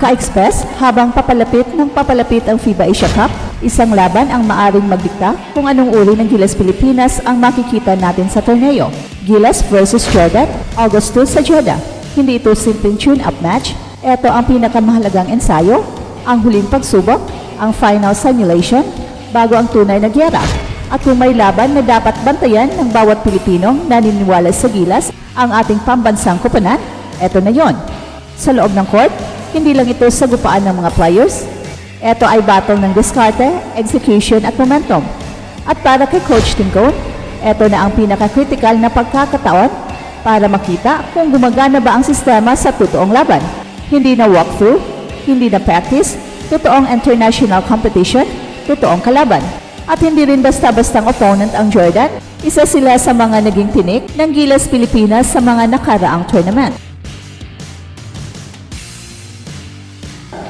Ka-Express, habang papalapit ang FIBA Asia Cup, isang laban ang maaring magdikta kung anong uri ng Gilas Pilipinas ang makikita natin sa torneo. Gilas versus Jordan, August 2 sa Jeddah. Hindi ito simpleng tune-up match. Ito ang pinakamahalagang ensayo, ang huling pagsubok, ang final simulation, bago ang tunay na gyera. At kung may laban na dapat bantayan ng bawat Pilipinong naniniwala sa Gilas, ang ating pambansang koponan, ito na yon. Sa loob ng court, hindi lang ito sagupaan ng mga players. Ito ay battle ng diskarte, execution at momentum. At para kay Coach Tim Cone, ito na ang pinaka-critical na pagkakataon para makita kung gumagana ba ang sistema sa totoong laban. Hindi na walkthrough, hindi na practice, totoong international competition, totoong kalaban. At hindi rin basta-bastang opponent ang Jordan, isa sila sa mga naging tinik ng Gilas Pilipinas sa mga nakaraang tournament.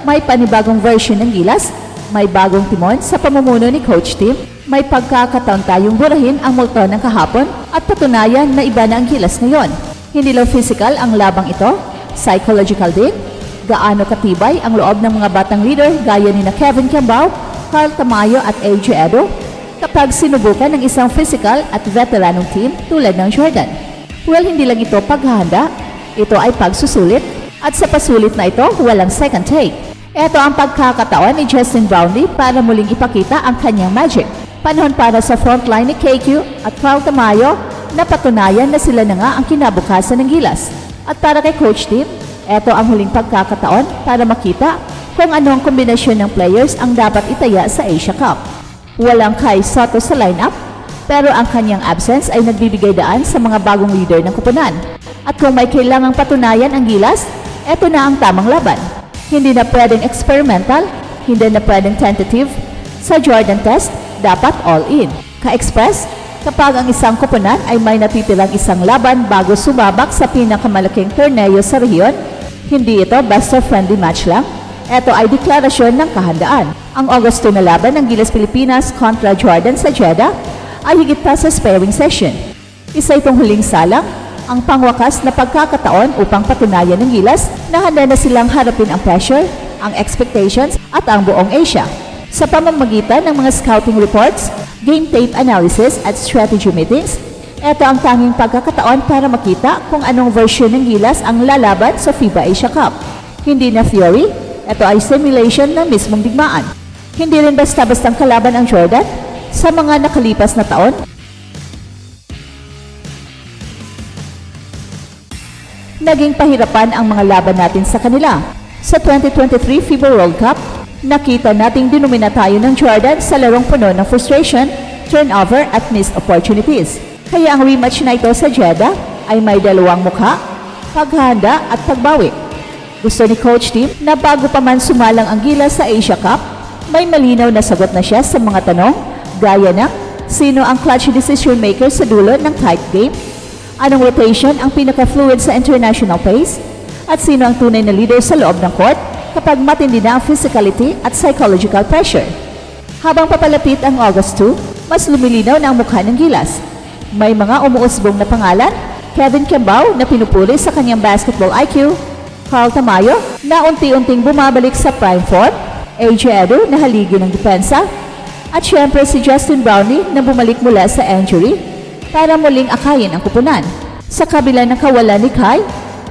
May panibagong version ng Gilas, may bagong timon sa pamumuno ni Coach Tim, may pagkakataon tayong burahin ang multo ng kahapon at patunayan na iba na ang Gilas ngayon. Hindi lang physical ang labang ito, psychological din. Gaano katibay ang loob ng mga batang leader gaya ni na Kevin Kiambao, Carl Tamayo at AJ Edo kapag sinubukan ng isang physical at veteranong team tulad ng Jordan. Well, hindi lang ito paghahanda, ito ay pagsusulit at sa pasulit na ito, walang second take. Ito ang pagkakataon ni Justin Brownlee para muling ipakita ang kanyang magic. Panahon para sa frontline ni KQ at Carl Tamayo na patunayan na sila na nga ang kinabukasan ng Gilas. At para kay Coach Tim, ito ang huling pagkakataon para makita kung anong kombinasyon ng players ang dapat itaya sa Asia Cup. Walang Kai Soto sa lineup, pero ang kanyang absence ay nagbibigay daan sa mga bagong leader ng koponan. At kung may kailangang patunayan ang Gilas, ito na ang tamang laban. Hindi na pwedeng experimental, hindi na pwedeng tentative. Sa Jordan test, dapat all in. Ka-Express, kapag ang isang koponan ay may natitirang isang laban bago sumabak sa pinakamalaking torneo sa rehiyon, hindi ito basta friendly match lang. Ito ay deklarasyon ng kahandaan. Ang August 2 na laban ng Gilas Pilipinas kontra Jordan sa Jeddah ay higit pa sa sparring session. Isa itong huling salang, ang pangwakas na pagkakataon upang patunayan ng Gilas na handa na silang harapin ang pressure, ang expectations at ang buong Asia. Sa pamamagitan ng mga scouting reports, game tape analysis at strategy meetings, ito ang tanging pagkakataon para makita kung anong version ng Gilas ang lalaban sa FIBA Asia Cup. Hindi na theory, ito ay simulation ng mismong digmaan. Hindi rin basta-bastang kalaban ang Jordan sa mga nakalipas na taon. Naging pahirapan ang mga laban natin sa kanila. Sa 2023 FIBA World Cup, nakita nating dinumina tayo ng Jordan sa larong puno ng frustration, turnover at missed opportunities. Kaya ang rematch na ito sa Jeddah ay may dalawang mukha, paghahanda at pagbawi. Gusto ni Coach Tim na bago pa man sumalang ang Gilas sa Asia Cup, may malinaw na sagot na siya sa mga tanong gaya ng sino ang clutch decision maker sa dulo ng tight game, anong rotation ang pinaka-fluid sa international pace, at sino ang tunay na leader sa loob ng court kapag matindi na ang physicality at psychological pressure. Habang papalapit ang August 2, mas lumilinaw na ang mukha ng Gilas. May mga umuusbong na pangalan, Kevin Kiambao na pinupuri sa kanyang basketball IQ, Carl Tamayo na unti-unting bumabalik sa prime form, AJ Edo na haligi ng depensa, at syempre si Justin Brownlee na bumalik mula sa injury para muling akayin ang kupunan. Sa kabila ng kawalan ni Kai,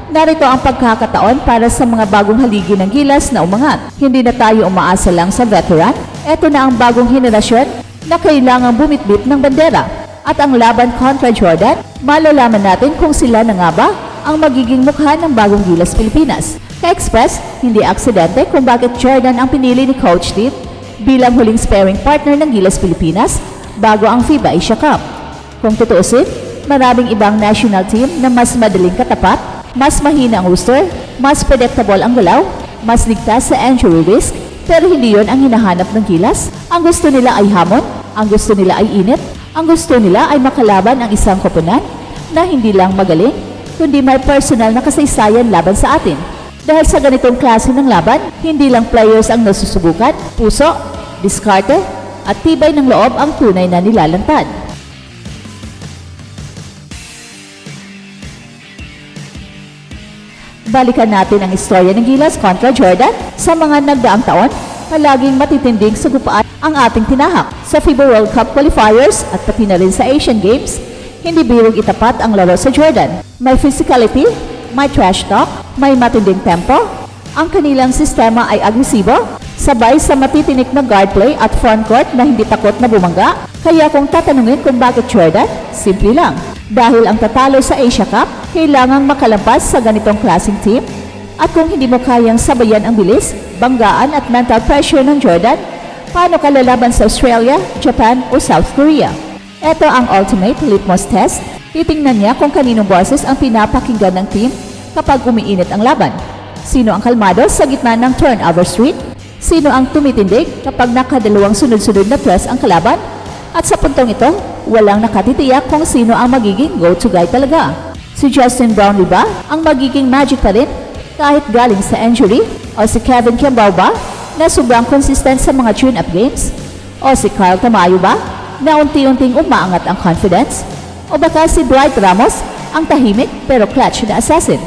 narito ang pagkakataon para sa mga bagong haligi ng Gilas na umangat. Hindi na tayo umaasa lang sa veteran, ito na ang bagong henerasyon na kailangang bumitbit ng bandera. At ang laban kontra Jordan, malalaman natin kung sila na nga ba ang magiging mukha ng bagong Gilas Pilipinas. Ka-Express, hindi aksidente kung bakit Jordan ang pinili ni Coach Tim bilang huling sparring partner ng Gilas Pilipinas bago ang FIBA Asia Cup. Kung tutuusin, maraming ibang national team na mas madaling katapat, mas mahina ang roster, mas predictable ang galaw, mas ligtas sa injury risk, pero hindi yon ang hinahanap ng Gilas. Ang gusto nila ay hamon, ang gusto nila ay init, ang gusto nila ay makalaban ang isang koponan na hindi lang magaling, kundi may personal na kasaysayan laban sa atin. Dahil sa ganitong klase ng laban, hindi lang players ang nasusubukan, puso, diskarte, at tibay ng loob ang tunay na nilalantad. Balikan natin ang istorya ng Gilas kontra Jordan. Sa mga nagdaang taon, palaging matitinding sagupaan ang ating tinahak sa FIBA World Cup qualifiers at pati na rin sa Asian Games. Hindi birong itapat ang laro sa Jordan. May physicality, may trash talk, may matinding tempo. Ang kanilang sistema ay agresibo, sabay sa matitinik na guard play at frontcourt na hindi takot na bumangga. Kaya kung tatanungin kung bakit Jordan, simple lang. Dahil ang tatalo sa Asia Cup, kailangang makalampas sa ganitong klaseng team. At kung hindi mo kayang sabayan ang bilis, banggaan at mental pressure ng Jordan, paano ka lalaban sa Australia, Japan o South Korea? Ito ang ultimate litmus test. Titingnan niya kung kaninong boses ang pinapakinggan ng team kapag umiinit ang laban. Sino ang kalmado sa gitna ng turnover streak? Sino ang tumitindig kapag nakadalawang sunod-sunod na press ang kalaban? At sa puntong ito, walang nakatitiyak kung sino ang magiging go-to guy talaga. Si Justin Brownlee ba ang magiging magic pa rin kahit galing sa injury? O si Kevin Kiambao ba na sobrang consistent sa mga tune-up games? O si Kyle Tamayo ba na unti-unting umaangat ang confidence? O baka si Dwight Ramos ang tahimik pero clutch na assassin?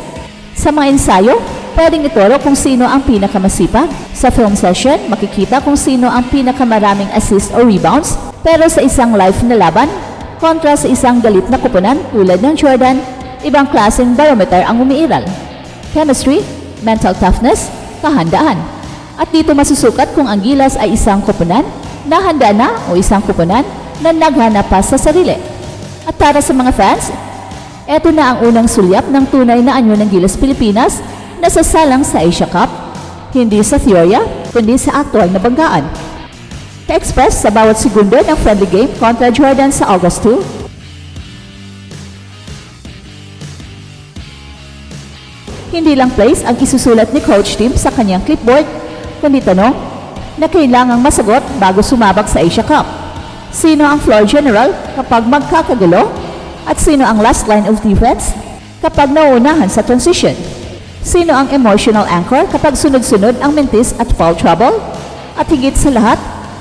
Sa mga ensayo, pwedeng ituro kung sino ang pinakamasipag. Sa film session, makikita kung sino ang pinakamaraming assist o rebounds. Pero sa isang live na laban, kontra sa isang galit na kupunan tulad ng Jordan, ibang klaseng barometer ang umiiral. Chemistry, mental toughness, kahandaan. At dito masusukat kung ang Gilas ay isang kupunan na handa na o isang kupunan na naghanap pa sa sarili. At para sa mga fans, eto na ang unang sulyap ng tunay na anyo ng Gilas Pilipinas na sasalang sa Asia Cup, hindi sa teorya, kundi sa aktual na banggaan. Ka-express sa bawat segundo ng friendly game kontra Jordan sa August 2. Hindi lang plays ang isusulat ni Coach Tim sa kanyang clipboard, kundi tanong na kailangang masagot bago sumabak sa Asia Cup. Sino ang floor general kapag magkakagulo? At sino ang last line of defense kapag nauunahan sa transition? Sino ang emotional anchor kapag sunod-sunod ang mentis at foul trouble? At higit sa lahat,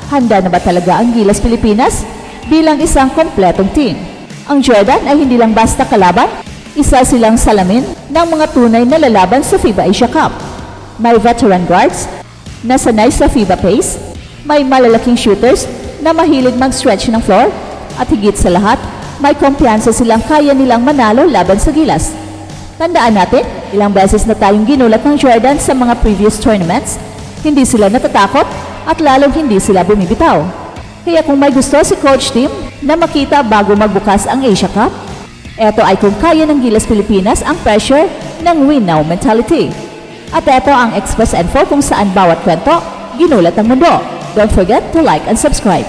handa na ba talaga ang Gilas Pilipinas bilang isang kompletong team? Ang Jordan ay hindi lang basta kalaban, isa silang salamin ng mga tunay na lalaban sa FIBA Asia Cup. May veteran guards na sanay sa FIBA pace, may malalaking shooters na mahilig mag-stretch ng floor, at higit sa lahat, may kumpiyansa silang kaya nilang manalo laban sa Gilas. Tandaan natin, ilang beses na tayong ginulat ng Jordan sa mga previous tournaments, hindi sila natatakot at lalong hindi sila bumibitaw. Kaya kung may gusto si Coach Tim na makita bago magbukas ang Asia Cup, eto ay kung kaya ng Gilas Pilipinas ang pressure ng win now mentality. At eto ang Express Info kung saan bawat kwento ginulat ang mundo. Don't forget to like and subscribe.